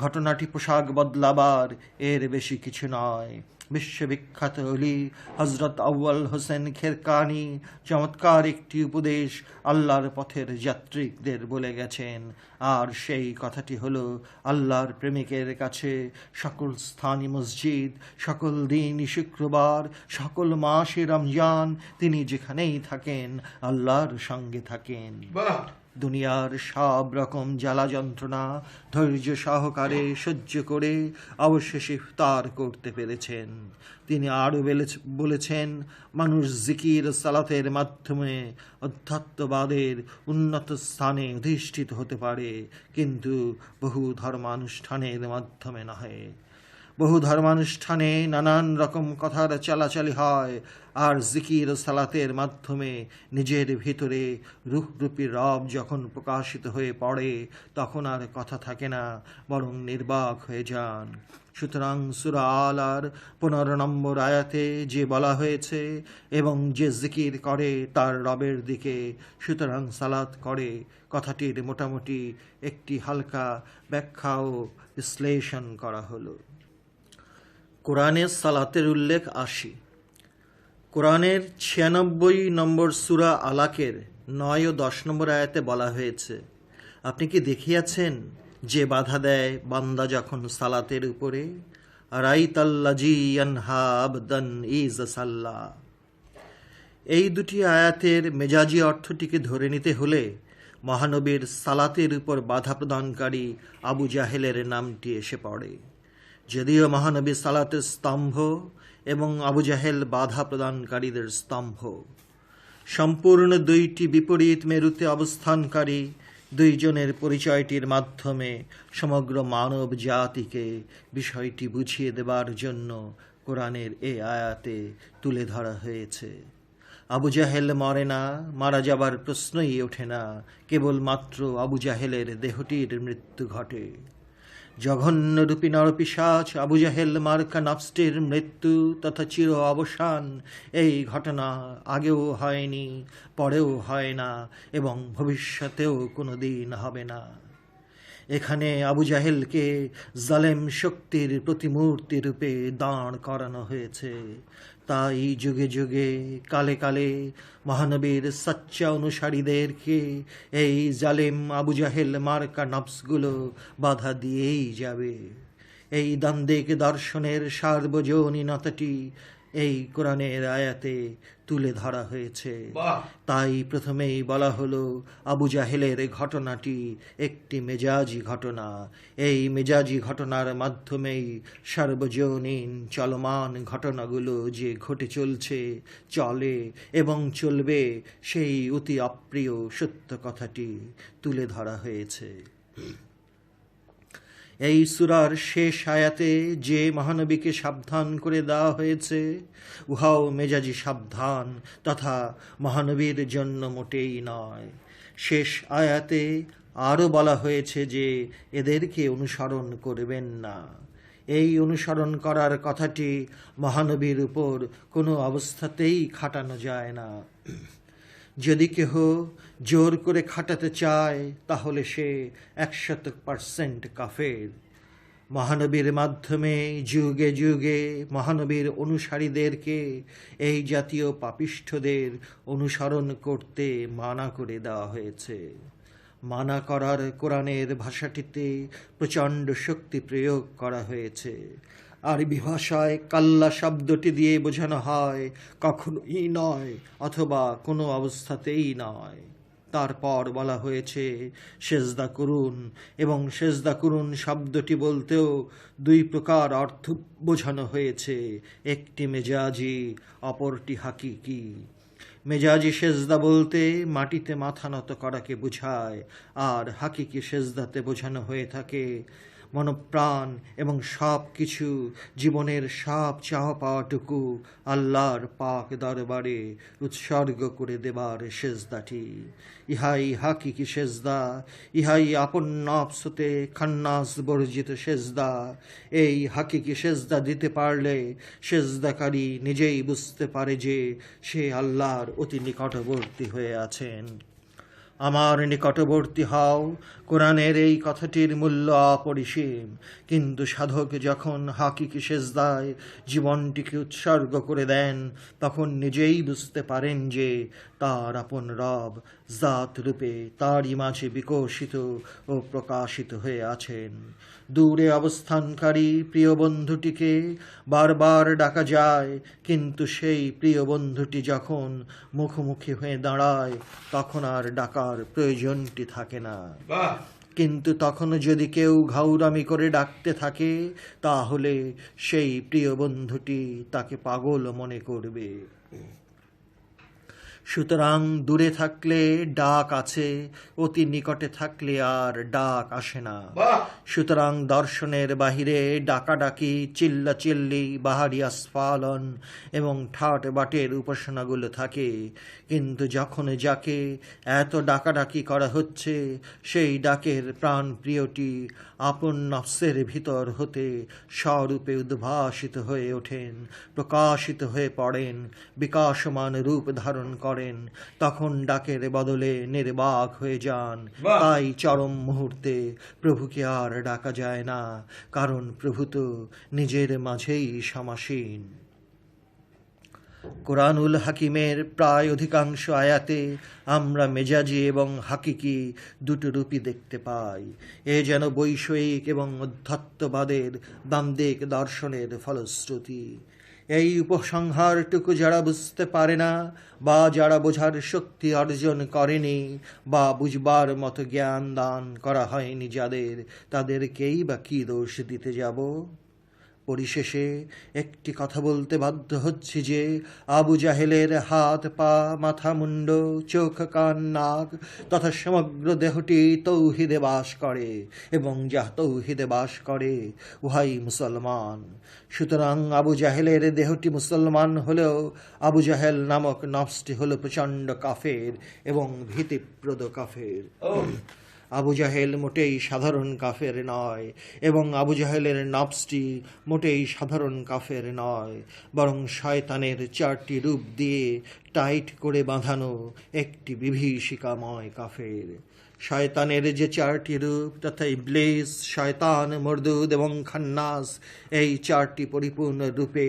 ঘটনাটি পোশাক বদলাবার, এর বেশি কিছু নয়। বিশ্ববিখ্যাত অলি হজরত আউয়াল হোসেন খেরকানি চমৎকার একটি উপদেশ আল্লাহর পথের যাত্রীদের বলে গেছেন, আর সেই কথাটি হলো, আল্লাহর প্রেমিকের কাছে সকল স্থানই মসজিদ, সকল দিনই শুক্রবার, সকল মাসে রমজান। তিনি যেখানেই থাকেন আল্লাহর সঙ্গে থাকেন। দুনিয়ার সব রকম জ্বালা যন্ত্রণা ধৈর্য সহকারে সহ্য করে অবশেষে ইফতার করতে পেরেছেন। তিনি আরও বলেছেন, মানুষ জিকির সালাতের মাধ্যমে অধ্যাত্মবাদের উন্নত স্থানে অধিষ্ঠিত হতে পারে, কিন্তু বহু ধর্মানুষ্ঠানের মাধ্যমে নহে। বহু ধর্মানুষ্ঠানে নানান রকম কথার চালাচালি হয়, আর জিকির ও সালাতের মাধ্যমে নিজের ভিতরে রূপরূপী রব যখন প্রকাশিত হয়ে পড়ে, তখন আর কথা থাকে না, বরং নির্বাক হয়ে যান। সুতরাং সূরা আলার 15 নম্বর আয়াতে যে বলা হয়েছে, এবং যে জিকির করে তার রবের দিকে, সুতরাং সালাত করে, কথাটির মোটামুটি একটি হালকা ব্যাখ্যা ও বিশ্লেষণ করা হলো। কোরআনে সালাতের উল্লেখ 80। কোরআনের 96 নম্বর সূরা আলাকের 9 ও 10 নম্বর আয়াতে বলা হয়েছে, আপনি কি দেখিয়াছেন যে বাধা দেয় বান্দা যখন সালাতের উপরে? রাইতাল্লাজি ইয়ানহা আবদান ইযা সাল্লা। এই দুটি আয়াতের মেজাজি অর্থটিকে ধরে নিতে হলে মহানবীর সালাতের উপর বাধা প্রদানকারী আবু জাহেলের নামটি এসে পড়ে। যদিও মহানবী সালাতের স্তম্ভ এবং আবু জাহেল বাধা প্রদানকারীদের স্তম্ভ, সম্পূর্ণ দুইটি বিপরীত মেরুতে অবস্থানকারী দুইজনের পরিচয়টির মাধ্যমে সমগ্র মানব জাতিকে বিষয়টি বুঝিয়ে দেবার জন্য কোরআনের এই আয়াতে তুলে ধরা হয়েছে। আবু জাহেল মরে না, মারা যাবার প্রশ্নই ওঠে না, কেবলমাত্র আবু জাহেলের দেহটির মৃত্যু ঘটে। জঘন্যরূপী নরপিশাচ আবু জাহেল মার্কা নফসটির মৃত্যু তথা চির অবসান, এই ঘটনা আগেও হয়নি, পরেও হয় না, এবং ভবিষ্যতেও কোনো দিন হবে না। এখানে আবু জাহেলকে জালেম শক্তির প্রতিমূর্তি রূপে দাঁড় করানো হয়েছে। তাই যুগে যুগে কালে কালে মহানবীর সচ্চা অনুসারীদেরকে এই জালেম আবু জাহেল মার্কা নফসগুলো বাধা দিয়েই যাবে। এই দান্দিক দর্শনের সার্বজনীনতাটি এই কোরআনের আয়াতে তুলে ধরা হয়েছে। তাই প্রথমেই বলা হলো, আবু জাহেলের ঘটনাটি একটি মেজাজি ঘটনা। এই মেজাজি ঘটনার মাধ্যমেই সার্বজনীন চলমান ঘটনাগুলো যে ঘটে চলছে, চলে এবং চলবে, সেই অতি অপ্রিয় সত্য কথাটি তুলে ধরা হয়েছে। এই সূরার শেষ আয়াতে যে মহানবীকে সাবধান করে দেওয়া হয়েছে, উহাও মেজাজি সাবধান তথা মহানবীর জন্য মোটেই নয়। শেষ আয়াতে আরও বলা হয়েছে যে এদেরকে অনুসরণ করবেন না। এই অনুসরণ করার কথাটি মহানবীর উপর কোনো অবস্থাতেই খাটানো যায় না। যদি কেহ জোর করে খাটাতে চায় তাহলে সে 100% কাফের। মহানবীর মাধ্যমে যুগে যুগে মহানবীর অনুসারীদেরকে এই জাতীয় পাপিষ্ঠদের অনুসরণ করতে মানা করে দেওয়া হয়েছে। মানা করার কোরআনের ভাষাটিতে প্রচণ্ড শক্তি প্রয়োগ করা হয়েছে। আরবি ভাষায় কাল্লা শব্দটি দিয়ে বোঝানো হয় কখনোই নয় অথবা কোনো অবস্থাতেই নয়। তারপর বলা হয়েছে সেজদা করুন, এবং সেজদা করুন শব্দটি বলতেও দুই প্রকার অর্থ বোঝানো হয়েছে, একটি মেজাজি, অপরটি হাকিকি। মেজাজি সেজদা বলতে মাটিতে মাথা নত করাকে বোঝায়, আর হাকিকি সেজদাতে বোঝানো হয়ে থাকে মনপ্রাণ এবং সব কিছু, জীবনের সব চাওয়া পাওয়াটুকু আল্লাহর পাক দরবারে উৎসর্গ করে দেবার সেজদাটি। ইহাই হাকিকি সেজদা, ইহাই আপন নফস হতে খান্নাস বর্জিত সেজদা। এই হাকিকি সেজদা দিতে পারলে সেজদাকারী নিজেই বুঝতে পারে যে সে আল্লাহর অতি নিকটবর্তী হয়ে আছেন। আমার নিকটবর্তী হও, কোরআনের এই কথাটির মূল্য অপরিসীম। কিন্তু সাধক যখন হাকিকি সেজদায় জীবনটিকে উৎসর্গ করে দেন, তখন নিজেই বুঝতে পারেন যে তার আপন রব জাত রূপে তারই মাঝে বিকশিত ও প্রকাশিত হয়ে আছেন। দূরে অবস্থানকারী প্রিয় বন্ধুটিকে বারবার ডাকা যায়, কিন্তু সেই প্রিয় বন্ধুটি যখন মুখোমুখি হয়ে দাঁড়ায়, তখন আর ডাকার প্রয়োজনটি থাকে না। কিন্তু তখনও যদি কেউ ঘাউরামি করে ডাকতে থাকে, তাহলে সেই প্রিয় বন্ধুটি তাকে পাগল মনে করবে। সুতরাং দূরে থাকলে ডাক আছে, অতি নিকটে থাকলে আর ডাক আসে না। সুতরাং দর্শনের বাহিরে ডাকাডাকি, চিল্লাচিল্লি, বাহারি আস্ফালন এবং ঠাট বাটের উপাসনাগুলো থাকে। কিন্তু যখন যাকে এত ডাকাডাকি করা হচ্ছে, সেই ডাকের প্রাণ প্রিয়টি আপন নফসের ভিতর হতে স্বরূপে উদ্ভাসিত হয়ে ওঠেন, প্রকাশিত হয়ে পড়েন, বিকাশমান রূপ ধারণ করেন, তখন ডাকের বদলে নির্বাক হয়ে যান। তাই চরম মুহূর্তে প্রভুকে আর ডাকা যায় না, কারণ প্রভু তো নিজের মাঝেই সমাসীন। কোরআনুল হাকিমের প্রায় অধিকাংশ আয়াতে আমরা মেজাজি এবং হাকিকি দুটো রূপই দেখতে পাই। এ যেন বৈষয়িক এবং অধ্যাত্মবাদের দান্দিক দর্শনের ফলশ্রুতি। এই উপসংহারটুকু যারা বুঝতে পারে না, বা যারা বোঝার শক্তি অর্জন করেনি, বা বুঝবার মতো জ্ঞান দান করা হয়নি যাদের, তাদেরকেই বা কী দোষ দিতে যাব? পরিশেষে একটি কথা বলতে বাধ্য হচ্ছি যে আবু জাহেলের হাত, পা, মাথা, মুন্ড, চোখ, কান, নাক তথা সমগ্র দেহটি তৌহিদে বাস করে, এবং যাহা তৌহিদে বাস করে উহাই মুসলমান। সুতরাং আবু জাহেলের দেহটি মুসলমান হলেও আবু জাহেল নামক নফসটি হল প্রচণ্ড কাফের এবং ভীতিপ্রদ কাফের। আবু জাহেল মোটেই সাধারণ কাফের নয়, এবং আবু জাহেলের নফসটি মোটেই সাধারণ কাফের নয়, বরং শয়তানের 4টি রূপ দিয়ে টাইট করে বাঁধানো একটি বিভীষিকাময় কাফের। শয়তানের যে 4টি রূপ, তথা ইবলিস, শয়তান, মরদুদ এবং খান্নাস, এই 4টি পরিপূর্ণ রূপে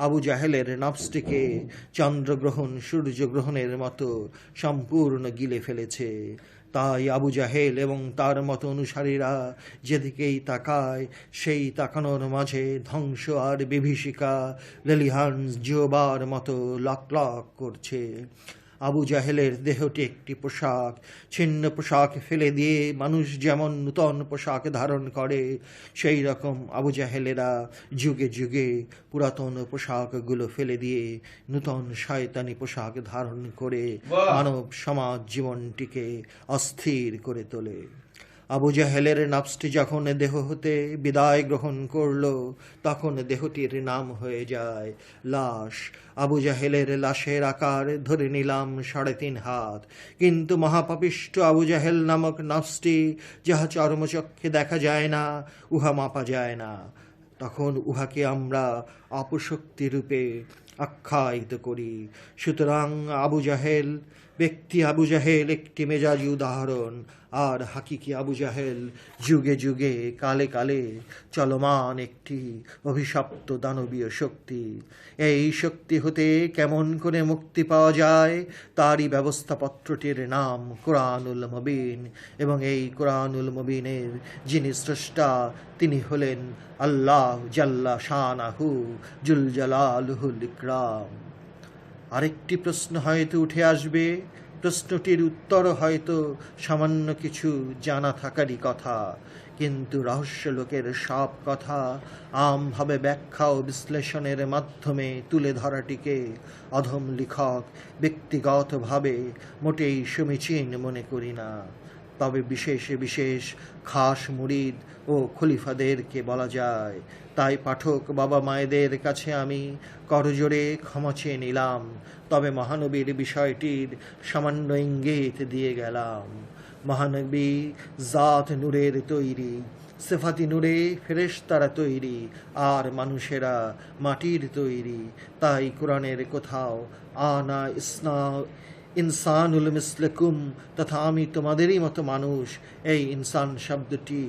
আবু জাহেলের নফসটিকে চন্দ্রগ্রহণ, সূর্যগ্রহণের মতো সম্পূর্ণ গিলে ফেলেছে। তাই আবু জাহেল এবং তার মতো অনুসারীরা যেদিকেই তাকায়, সেই তাকানোর মাঝে ধ্বংস আর বিভীষিকা লেলিহান জিওবার মতো লক লক করছে। আবু জাহেলের দেহটি একটি পোশাক, ছিন্ন পোশাক ফেলে দিয়ে মানুষ যেমন নূতন পোশাক ধারণ করে, সেই রকম আবু জাহেলেরা যুগে যুগে পুরাতন পোশাকগুলো ফেলে দিয়ে নূতন শয়তানি পোশাক ধারণ করে মানব সমাজ জীবনটিকে অস্থির করে তোলে। আবু জাহেলের নফসটি যখন দেহ হতে বিদায় গ্রহণ করল, তখন দেহটির নাম হয়ে যায় লাশ। আবু জাহেলের লাশের আকার ধরে নিলাম 3.5 হাত, কিন্তু মহাপাপিষ্ট আবু জাহেল নামক নফসটি, যাহা চর্মচক্ষে দেখা যায় না, উহা মাপা যায় না, তখন উহাকে আমরা অপশক্তি রূপে আখ্যায়িত করি। সুতরাং আবু জাহেল ব্যক্তি আবু জাহেল একটি মেজাজি উদাহরণ, আর হাকিকি আবু জাহেল যুগে যুগে কালে কালে চলমান একটি অভিশপ্ত দানবীয় শক্তি। এই শক্তি হতে কেমন করে মুক্তি পাওয়া যায়, তারই ব্যবস্থাপত্রটির নাম কোরআনুল মুবিন, এবং এই কোরআনুল মুবিনের যিনি স্রষ্টা, তিনি হলেন আল্লাহ জাল্লা শানাহু জুল জালালুহুল ইকরাম। আরেকটি প্রশ্ন হয়তো উঠে আসবে, প্রশ্নটির উত্তর হয়তো সামান্য কিছু জানা থাকারই কথা, কিন্তু রহস্য লোকের সব কথা আমভাবে ব্যাখ্যা ও বিশ্লেষণের মাধ্যমে তুলে ধরাটিকে অধম লেখক ব্যক্তিগতভাবে মোটেই সমীচীন মনে করি না। তবে বিশেষে বিশেষ খাস মুরিদ ও খলিফাদেরকে বলা যায়। তাই পাঠক বাবা মায়েদের কাছে আমি করজোড়ে ক্ষমা চেয়ে নিলাম, তবে মহানবীর বিষয়টির সামান্য ইঙ্গিত দিয়ে গেলাম। মহানবী জাত নূরের তৈরি, সেফাতি নূরে ফেরেশতারা তৈরি, আর মানুষেরা মাটির তৈরি। তাই কোরআনের কোথাও আনা ইনসানুল মিসলকুম, তথা আমি তোমাদেরই মতো মানুষ, এই ইনসান শব্দটি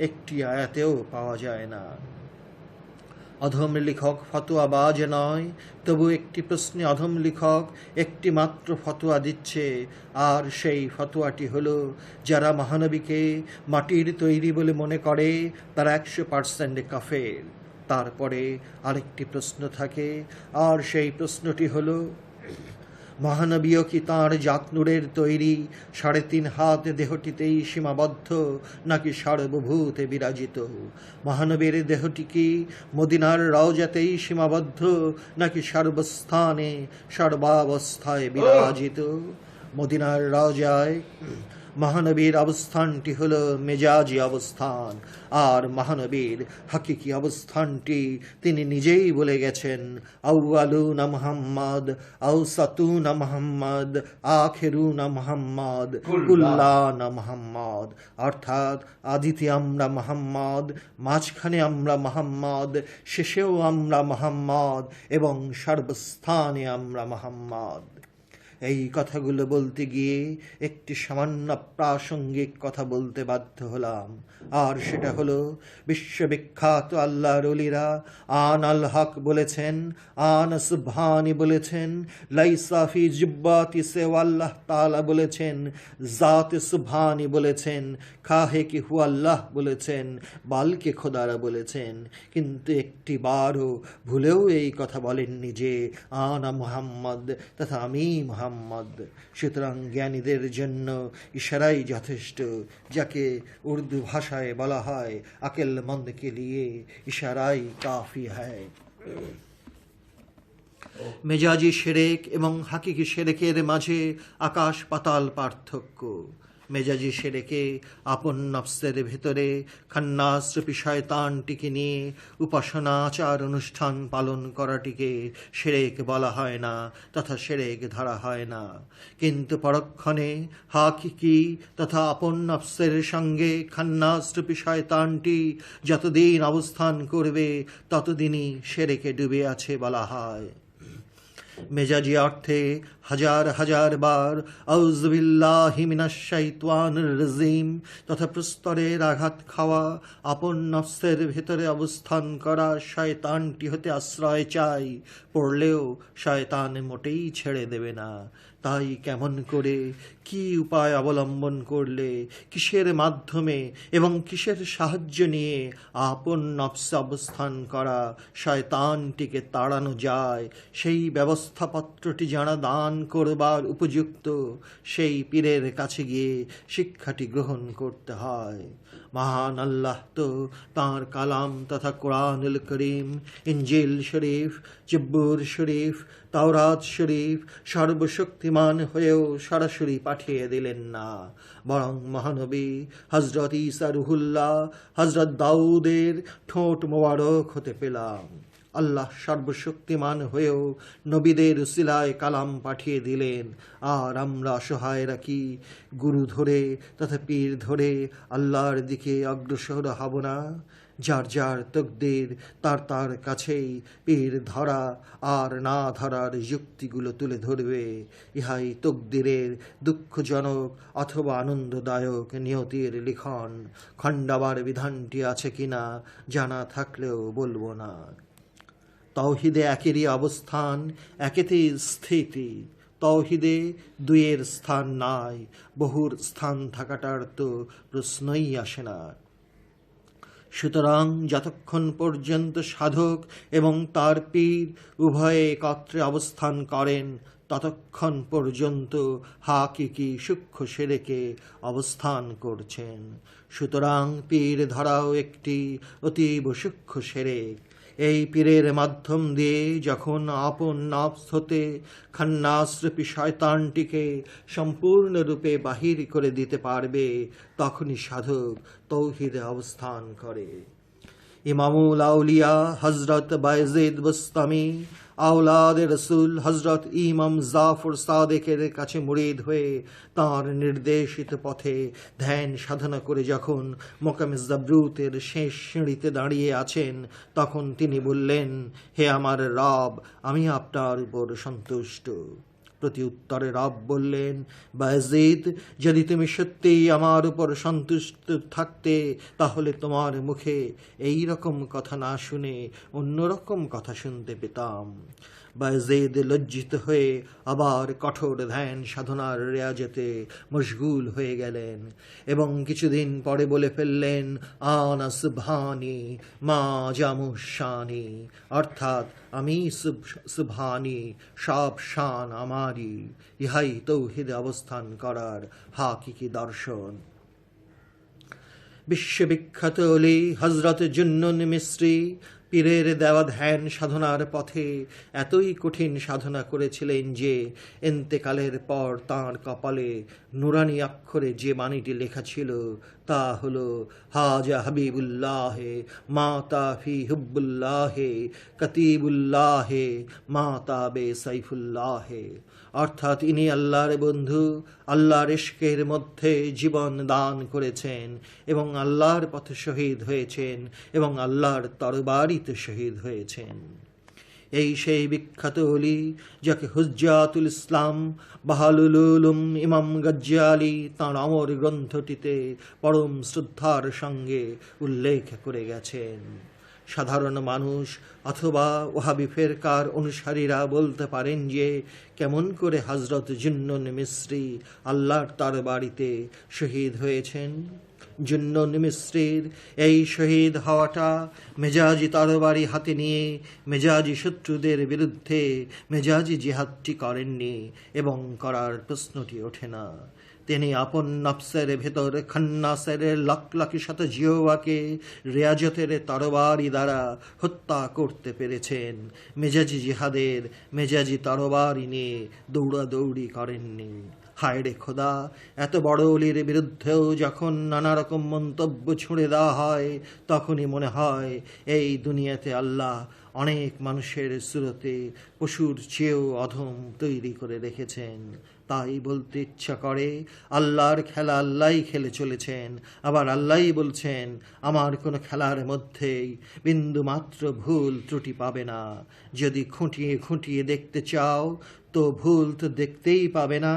একটি আয়াতেও পাওয়া যায় না। অধম লেখক ফতোয়াবাজ নয়, তবু একটি প্রশ্নে অধম লেখক একটি মাত্র ফতোয়া দিচ্ছে, আর সেই ফতোয়াটি হলো যারা মহানবীকে মাটির তৈরি বলে মনে করে তারা 100% কাফের। তারপরে আরেকটি প্রশ্ন থাকে, আর সেই প্রশ্নটি হলো মহানবীও কি তাঁর জাতনুরের তৈরি, 3.5 হাত দেহটিতেই সীমাবদ্ধ, নাকি সর্বভূতে বিরাজিত? মহানবীর দেহটি কি মদিনার রওজাতেই সীমাবদ্ধ, নাকি সর্বস্থানে সর্বাবস্থায় বিরাজিত? মদিনার রওজায় মহানবীর অবস্থানটি হলো মেজাজি অবস্থান, আর মহানবীর হাকিকি অবস্থানটি তিনি নিজেই বলে গেছেন, আউয়ালুনা মুহাম্মদ, আওসাতুনা মুহাম্মদ, আখিরুনা মুহাম্মদ, কুল্লানা মুহাম্মদ। অর্থাৎ আদিতে আমরা মুহাম্মদ, মাঝখানে আমরা মুহাম্মদ, শেষেও আমরা মুহাম্মদ, এবং সর্বস্থানে আমরা মুহাম্মদ। এই কথাগুলো বলতে গিয়ে একটি সামান্য প্রাসঙ্গিক কথা বলতে বাধ্য হলাম, আর সেটা হলো বিশ্ববিখ্যাত আল্লাহর ওলিরা আন আল হক বলেছেন, আন সুবহানি বলেছেন, লাইসা ফি জিব্বাতি সেওয়াল্লাহ তাআলা বলেছেন, জাত সুবহানি বলেছেন, খাহে কি হু আল্লাহ বলেছেন, বালকে খোদারা বলেছেন, কিন্তু একটি বারও ভুলেও এই কথা বলেননি যে আনা মুহাম্মদ, তথা আমি মুহাম্মদ। সুতরাং জ্ঞানীদের জন্য ইশারাই যথেষ্ট, যাকে উর্দু ভাষায় বলা হয় আকেল মন্দ কে লিয়ে ইশারাই কাফি হ্যায়। মেজাজি শিরক এবং হাকিকি শিরকের মাঝে আকাশ পাতাল পার্থক্য। মেজাজি শিরকে আপন নফসের ভেতরে খান্নাসরূপী শয়তানটিকে নিয়ে উপাসনা আচার অনুষ্ঠান পালন করাটিকে শিরক বলা হয় না, তথা শিরক ধরা হয় না। কিন্তু পরক্ষণে হাকিকি তথা আপন নফসের সঙ্গে খান্নাসরূপী শয়তানটি যতদিন অবস্থান করবে ততদিনই শিরকে ডুবে আছে বলা হয়। মেজাজি অর্থে হাজার হাজার বার আউযু বিল্লাহি মিনাশ শাইতানির রাজিম তথা প্রস্তরের আঘাত খাওয়া, আপন নফসের ভেতরে অবস্থান করা শয়তানটি হতে আশ্রয় চাই, পড়লেও শয়তান মোটেই ছেড়ে দেবে না। তাই কেমন করে, কি উপায় অবলম্বন করলে, কিসের মাধ্যমে এবং কিসের সাহায্য নিয়ে আপন নফসে অবস্থান করা শয়তানটিকে তাড়ানো যায়, সেই ব্যবস্থাপত্রটি যারা দান করবার উপযুক্ত, সেই পীরের কাছে গিয়ে শিক্ষাটি গ্রহণ করতে হয়। মহান আল্লাহ তো তাঁর কালাম তথা কোরআনুল করিম, ইনজিল শরীফ, জব্বুর শরীফ, তাওরাত শরীফ সর্বশক্তিমান হয়েও সরাসরি পাঠিয়ে দিলেন না, বরং মহানবী হজরত ঈসা রুহুল্লাহ, হজরত দাউদের ঠোঁট মোবারক হতে পেলাম। আল্লাহ সর্বশক্তিমান হয়েও নবীদের উসিলায় কালাম পাঠিয়ে দিলেন, আর আমরা অসহায়রা কি গুরু ধরে তথা পীর ধরে আল্লাহর দিকে অগ্রসর হব না? যার যার তকদির তার তার কাছেই পীর ধরা আর না ধরার যুক্তিগুলো তুলে ধরবে। ইহাই তকদিরের দুঃখজনক অথবা আনন্দদায়ক নিয়তির লিখন। খণ্ডাবার বিধানটি আছে কিনা জানা থাকলেও বলবো না। তাওহিদে একেরই অবস্থান, একেতেই স্থিতি। তাওহিদে দুইয়ের স্থান নাই, বহুর স্থান থাকাটার তো প্রশ্নই আসে না। সুতরাং যতক্ষণ পর্যন্ত সাধক এবং তার পীর উভয়ে একত্রে অবস্থান করেন, ততক্ষণ পর্যন্ত হাকিকি সূক্ষ্ম শিরকে অবস্থান করছেন। সুতরাং পীর ধরাও একটি অতীব সূক্ষ্ম শিরক। এই পীরের মাধ্যম দিয়ে যখন আপন নফস হতে খান্নাসরূপী শয়তানটিকে সম্পূর্ণরূপে বাহির করে দিতে পারবে, তখনই সাধক তৌহিদে অবস্থান করে। ইমামুল আউলিয়া হজরত বায়েজিদ বুস্তামি আওলাদ রসুল হজরত ইমাম জাফর সাদেকের কাছে মুরিদ হয়ে তাঁর নির্দেশিত পথে ধ্যান সাধনা করে যখন মোকামে জাবরুতের শেষ সিঁড়িতে দাঁড়িয়ে আছেন, তখন তিনি বললেন, হে আমার রব, আমি আপনার উপর সন্তুষ্ট। প্রতি উত্তরে রব বললেন, বায়েজিদ, যদি তুমি সত্যিই আমার উপর সন্তুষ্ট থাকতে, তাহলে তোমার মুখে এই রকম কথা না শুনে অন্যরকম কথা শুনতে পেতাম। বায়েজিদ লজ্জিত হয়ে আবার কঠোর ধ্যান সাধনার রেয়াজতে মশগুল হয়ে গেলেন এবং কিছুদিন পরে বলে ফেললেন, আনা সুবহানি মা জামুশানি, অর্থাৎ আমি সুবহানি, সব শান আমারই। ইহাই তৌহিদে অবস্থান করার হাকিকি দর্শন। বিশ্ববিখ্যাত অলি হজরত জুন্নুন মিসরি পীরের দেওয়া ধ্যান সাধনার পথে এতই কঠিন সাধনা করেছিলেন যে এন্তেকালের পর তাঁর কপালে নুরানি অক্ষরে যে বাণীটি লেখা ছিল তা হলো, হাজা হাবিবুল্লাহে মাতা ফি হুব্বুল্লাহে কতিবুল্লাহে মাতা বে সাইফুল্লাহে, অর্থাৎ ইনি আল্লাহর বন্ধু, আল্লাহর ইশকের মধ্যে জীবন দান করেছেন এবং আল্লাহর পথে শহীদ হয়েছেন এবং আল্লাহর তরবারিতে শহীদ হয়েছেন। এই সেই বিখ্যাত অলি যাকে হুজ্জাতুল ইসলাম বাহালুল উলুম ইমাম গজ্জালি তাঁর অমর গ্রন্থটিতে পরম শ্রদ্ধার সঙ্গে উল্লেখ করে গেছেন। সাধারণ মানুষ অথবা ওহাবি ফেরকার অনুসারীরা বলতে পারেন যে কেমন করে হজরত জুন্নুন মিসরি আল্লাহর তরবারিতে শহীদ হয়েছেন। জুন্নুন মিসরির এই শহীদ হওয়াটা মেজাজি তরবারি হাতে নিয়ে মেজাজি শত্রুদের বিরুদ্ধে মেজাজি জিহাদটি করেননি এবং করার প্রশ্নটি ওঠে না। তিনি আপন নফসের ভেতর খান্নাসের লাখি শত জিহ্বাকে রেয়াজতের তরবারি দ্বারা হত্যা করতে পেরেছেন। মেজাজি জিহাদের মেজাজি তরবারি নিয়ে দৌড়াদৌড়ি করেননি। হায় রে খোদা, এত বড় অলির বিরুদ্ধেও যখন নানা রকম মন্তব্য ছুঁড়ে দেওয়া হয়, তখনই মনে হয় এই দুনিয়াতে আল্লাহ অনেক মানুষের সুরতে পশুর চেয়েও অধম তৈরি করে রেখেছেন। তাই বলতে ইচ্ছা করে, আল্লাহর খেলা আল্লাহই খেলে চলেছেন, আবার আল্লাহই বলছেন, আমার কোনো খেলার মধ্যেই বিন্দু মাত্র ভুল ত্রুটি পাবে না। যদি খুঁটিয়ে খুঁটিয়ে দেখতে চাও তো ভুল তো দেখতেই পাবে না,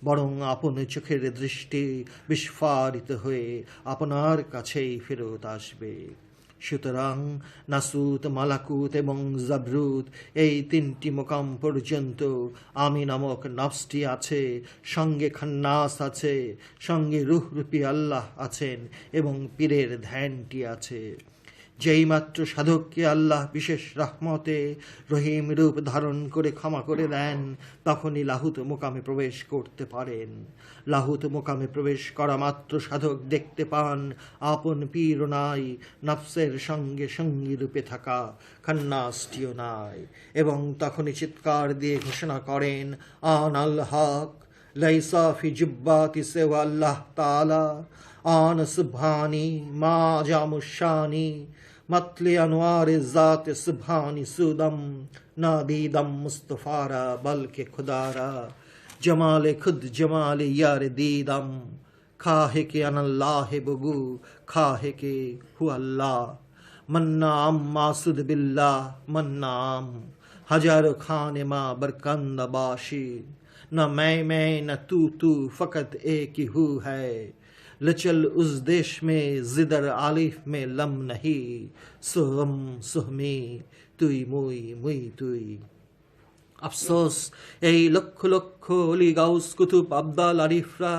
বরং আপন চোখের দৃষ্টি বিস্ফারিত হয়ে আপনার কাছেই ফেরত আসবে। সুতরাং নাসুত, মালাকুত এবং জাবরুত এই তিনটি মোকাম পর্যন্ত আমি নামক নফসটি আছে, সঙ্গে খান্নাস আছে, সঙ্গে রূপী আল্লাহ আছেন এবং পীরের ধ্যানটি আছে। যেই মাত্র সাধককে আল্লাহ বিশেষ রহমতে রহিম রূপ ধারণ করে ক্ষমা করে দেন, তখনই লাহুত মোকামে প্রবেশ করতে পারেন। লাহুত মোকামে প্রবেশ করা মাত্র সাধক দেখতে পান আপন পীর নাই, নফসের সঙ্গে সঙ্গী রূপে থাকা খান্নাসটিও নাই, এবং তখনই চিৎকার দিয়ে ঘোষণা করেন, আন আল হক লাইসা ফি জুব্বাতি সিওয়া আল্লাহ তাআলা, আন সুবহানি মা জামুশানি मतले अनवार ज़ात सुभानी सुदम ना दीदम मुस्तफ़ारा बल्कि खुदारा जमाल खुद जमाल यार दीदम खाहे के अनल्लाह बगू खाहे के हु अल्लाह मन्नाम मासुद बिल्लाह मन्नाम हजारों खाने मा बरकंद बाशी न मैं न तू फ़कत एक ही हु है लचल उस देश में जिदर आलिफ में लम नहीं सुहम सुहमी तुई मुई मुई तुई। আফসোস, এই লক্ষ লক্ষ অলি গাউস কুতুব আবদাল আরিফরা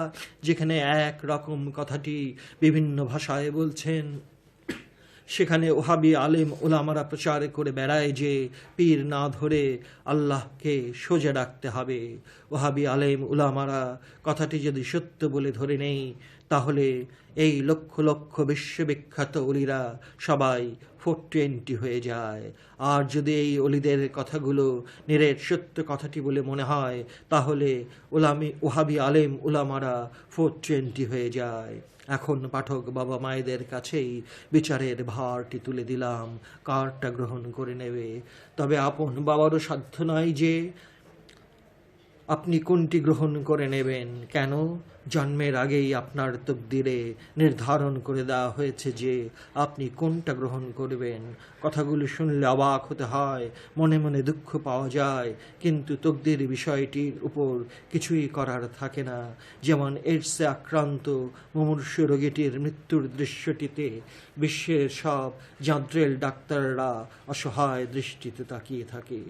যেখানে এক রকম কথাটি বিভিন্ন ভাষায় বলছেন, সেখানে ওহাবি আলেম ওলামারা প্রচার করে বেড়ায় যে পীর না ধরে আল্লাহকে সোজা ডাকতে হবে। ওহাবি আলেম ওলামারা কথাটি যদি সত্য বলে ধরে নেই, তাহলে এই লক্ষ লক্ষ বিশ্ববিখ্যাত অলিরা সবাই 420 হয়ে যায়। আর যদি এই অলিদের কথাগুলো নিরেট সত্য কথাটি বলে মনে হয়, তাহলে ওহাবি আলেম উলামারা 420 হয়ে যায়। এখন পাঠক বাবা মায়েদের কাছেই বিচারের ভারটি তুলে দিলাম, কারটা গ্রহণ করে নেবে। তবে আপন বাবারও সাধ্য নয় যে আপনি কোনটি গ্রহণ করে নেবেন। কেন? জন্মের আগেই আপনার তকদিরে নির্ধারণ করে দেওয়া হয়েছে যে আপনি কোনটা গ্রহণ করবেন। কথাগুলো শুনলে অবাক হতে হয়, মনে মনে দুঃখ পাওয়া যায়, কিন্তু তকদির বিষয়টির উপর কিছুই করার থাকে না। যেমন এইডসে আক্রান্ত মুমূর্ষু রোগীটির মৃত্যুর দৃশ্যটিতে বিশ্বের সব জাদ্রেল ডাক্তাররা অসহায় দৃষ্টিতে তাকিয়ে থাকে।